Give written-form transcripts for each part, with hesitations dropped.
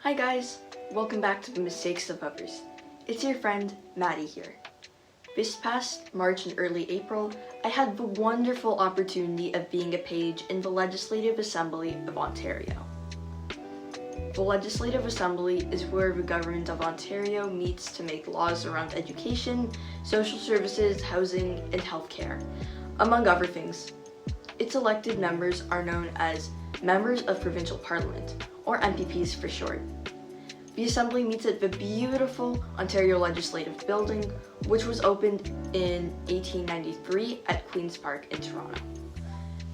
Hi guys, welcome back to the Mistakes of Others. It's your friend, Maddie here. This past March and early April, I had the wonderful opportunity of being a page in the Legislative Assembly of Ontario. The Legislative Assembly is where the Government of Ontario meets to make laws around education, social services, housing, and healthcare, among other things. Its elected members are known as Members of Provincial Parliament, or MPPs for short. The Assembly meets at the beautiful Ontario Legislative Building, which was opened in 1893 at Queen's Park in Toronto.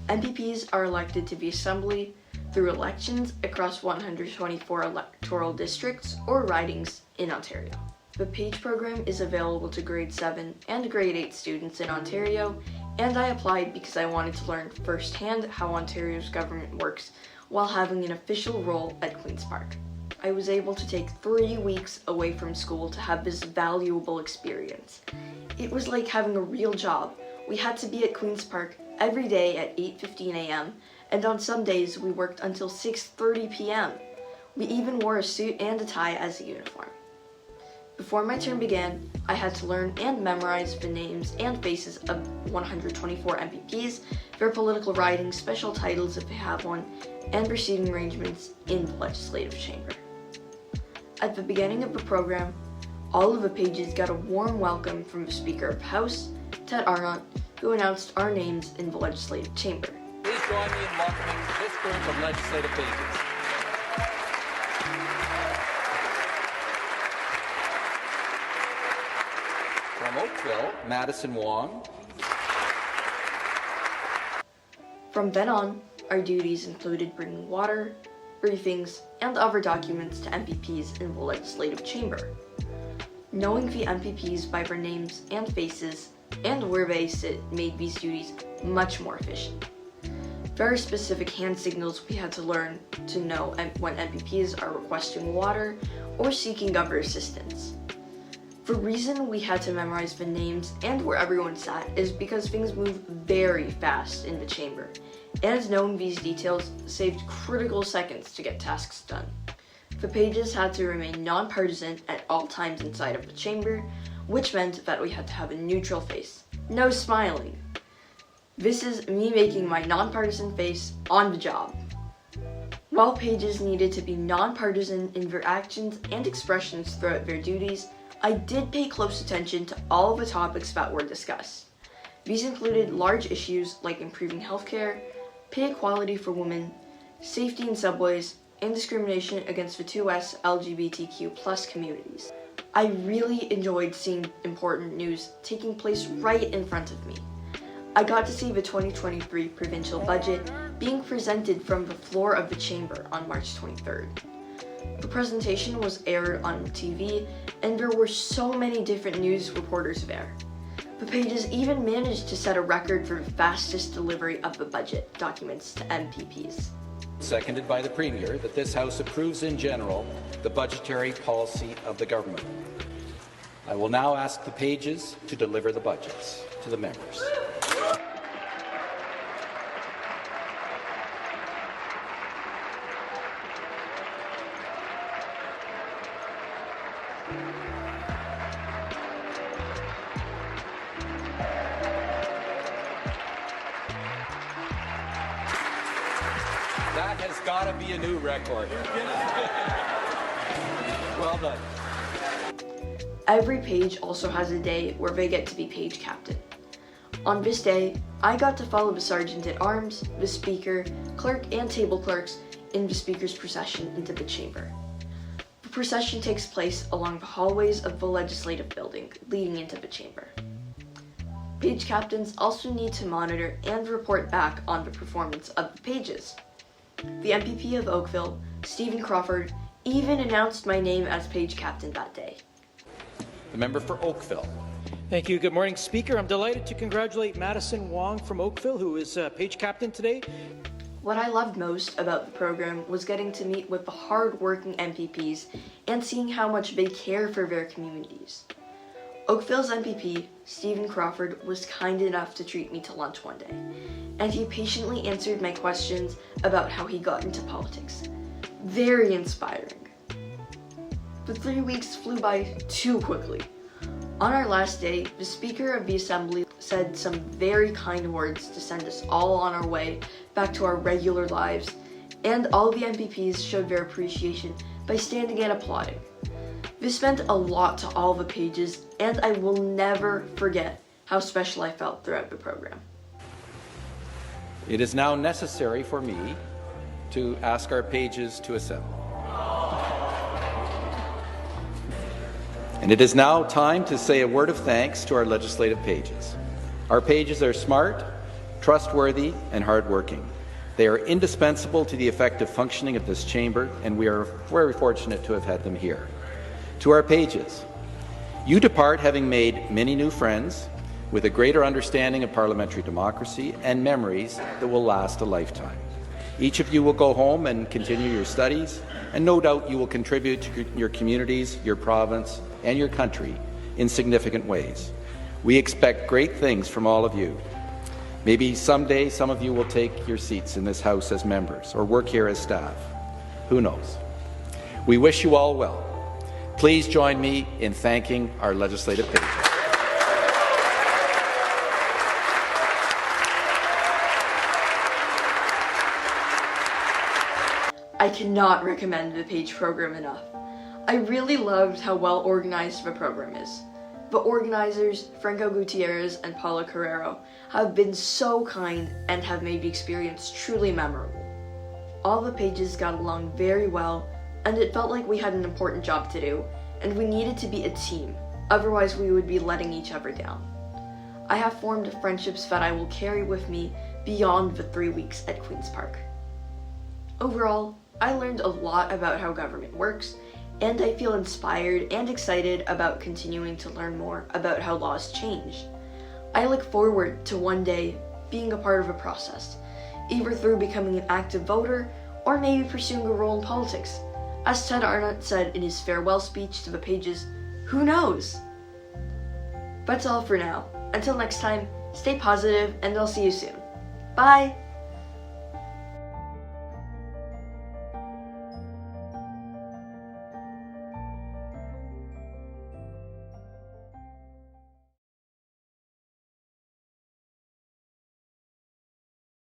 MPPs are elected to the Assembly through elections across 124 electoral districts or ridings in Ontario. The PAGE program is available to grade 7 and grade 8 students in Ontario, and I applied because I wanted to learn firsthand how Ontario's government works while having an official role at Queen's Park. I was able to take 3 weeks away from school to have this valuable experience. It was like having a real job. We had to be at Queen's Park every day at 8:15 a.m. and on some days we worked until 6:30 p.m. We even wore a suit and a tie as a uniform. Before my term began, I had to learn and memorize the names and faces of 124 MPPs, their political ridings, special titles if they have one, and their seating arrangements in the Legislative Chamber. At the beginning of the program, all of the pages got a warm welcome from the Speaker of the House, Ted Arnott, who announced our names in the Legislative Chamber. Please join me in welcoming this group of legislative pages. From Oakville, Madison Wong. From then on, our duties included bringing water, briefings, and other documents to MPPs in the Legislative Chamber. Knowing the MPPs by their names and faces and where they sit made these duties much more efficient. Very specific hand signals we had to learn to know when MPPs are requesting water or seeking other assistance. The reason we had to memorize the names and where everyone sat is because things move very fast in the chamber, and knowing these details saved critical seconds to get tasks done. The pages had to remain nonpartisan at all times inside of the chamber, which meant that we had to have a neutral face. No smiling. This is me making my nonpartisan face on the job. While pages needed to be nonpartisan in their actions and expressions throughout their duties, I did pay close attention to all the topics that were discussed. These included large issues like improving healthcare, pay equality for women, safety in subways, and discrimination against the 2S LGBTQ+ communities. I really enjoyed seeing important news taking place right in front of me. I got to see the 2023 provincial budget being presented from the floor of the chamber on March 23rd. The presentation was aired on TV, and there were so many different news reporters there. The pages even managed to set a record for the fastest delivery of the budget documents to MPPs. Seconded by the Premier that this House approves in general the budgetary policy of the government. I will now ask the pages to deliver the budgets to the members. That has got to be a new record. Well done. Every page also has a day where they get to be page captain. On this day, I got to follow the Sergeant at Arms, the Speaker, clerk, and table clerks in the Speaker's procession into the chamber. The procession takes place along the hallways of the Legislative Building, leading into the chamber. Page captains also need to monitor and report back on the performance of the pages. The MPP of Oakville, Stephen Crawford, even announced my name as page captain that day. The member for Oakville. Thank you. Good morning, Speaker. I'm delighted to congratulate Madison Wong from Oakville, who is page captain today. What I loved most about the program was getting to meet with the hard-working MPPs and seeing how much they care for their communities. Oakville's MPP, Stephen Crawford, was kind enough to treat me to lunch one day, and he patiently answered my questions about how he got into politics. Very inspiring. The 3 weeks flew by too quickly. On our last day, the Speaker of the Assembly said some very kind words to send us all on our way back to our regular lives, and all the MPPs showed their appreciation by standing and applauding. This meant a lot to all the pages, and I will never forget how special I felt throughout the program. It is now necessary for me to ask our pages to assemble. And it is now time to say a word of thanks to our legislative pages. Our pages are smart, trustworthy, and hardworking. They are indispensable to the effective functioning of this chamber, and we are very fortunate to have had them here. To our pages, you depart having made many new friends with a greater understanding of parliamentary democracy and memories that will last a lifetime. Each of you will go home and continue your studies, and no doubt you will contribute to your communities, your province, and your country in significant ways. We expect great things from all of you. Maybe someday some of you will take your seats in this House as members or work here as staff. Who knows? We wish you all well. Please join me in thanking our legislative pages. I cannot recommend the page program enough. I really loved how well organized the program is. The organizers, Franco Gutierrez and Paula Carrero, have been so kind and have made the experience truly memorable. All the pages got along very well, and it felt like we had an important job to do, and we needed to be a team, otherwise we would be letting each other down. I have formed friendships that I will carry with me beyond the 3 weeks at Queen's Park. Overall, I learned a lot about how government works, and I feel inspired and excited about continuing to learn more about how laws change. I look forward to one day being a part of a process, either through becoming an active voter or maybe pursuing a role in politics. As Ted Arnott said in his farewell speech to the pages, who knows? That's all for now. Until next time, stay positive and I'll see you soon. Bye!